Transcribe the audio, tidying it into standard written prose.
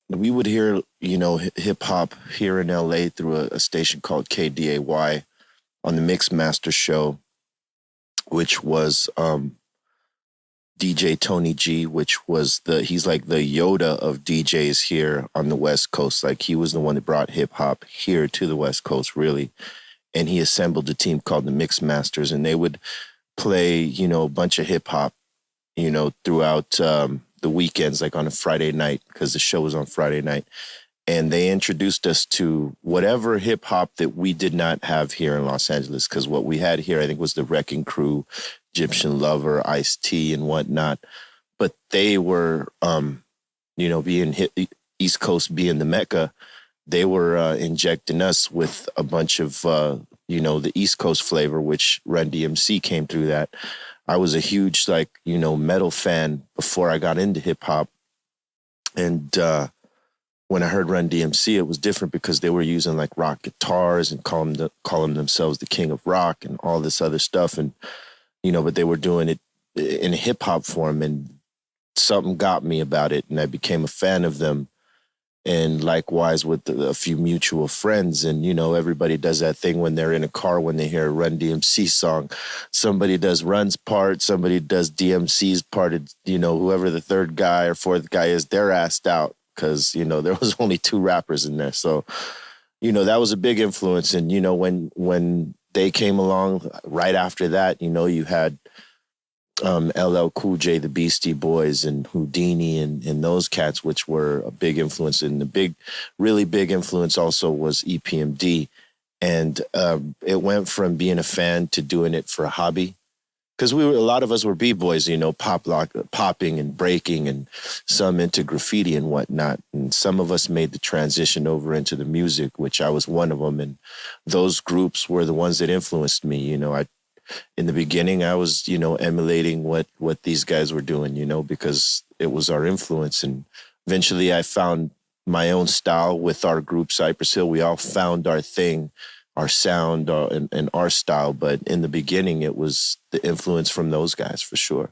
we would hear, hip hop here in LA through a station called KDAY on the Mix Master show, which was DJ Tony G, which was he's like the Yoda of DJs here on the West Coast. Like he was the one that brought hip hop here to the West Coast, really. And he assembled a team called the Mix Masters, and they would play, a bunch of hip hop, throughout the weekends, like on a Friday night, because the show was on Friday night. And they introduced us to whatever hip hop that we did not have here in Los Angeles, because what we had here, I think, was the Wrecking Crew, Egyptian Lover, Ice-T, and whatnot. But they were, being East Coast being the Mecca, they were injecting us with a bunch of, the East Coast flavor, which Run DMC came through that. I was a huge, metal fan before I got into hip hop. And when I heard Run DMC, it was different because they were using like rock guitars and calling themselves the king of rock and all this other stuff. And, but they were doing it in hip hop form, and something got me about it. And I became a fan of them. And likewise with a few mutual friends. And, everybody does that thing when they're in a car, when they hear a Run DMC song. Somebody does Run's part, somebody does DMC's part, whoever the third guy or fourth guy is, they're asked out because, there was only two rappers in there. So, that was a big influence. And, when they came along right after that, you had LL Cool J, the Beastie Boys, and Houdini, and those cats, which were a big influence. And the really big influence also was EPMD. And it went from being a fan to doing it for a hobby. Because a lot of us were B-boys, popping and breaking, and some into graffiti and whatnot. And some of us made the transition over into the music, which I was one of them. And those groups were the ones that influenced me. In the beginning, I was, emulating what these guys were doing, because it was our influence. And eventually I found my own style with our group, Cypress Hill. We all found our thing, our sound, and our style. But in the beginning, it was the influence from those guys for sure.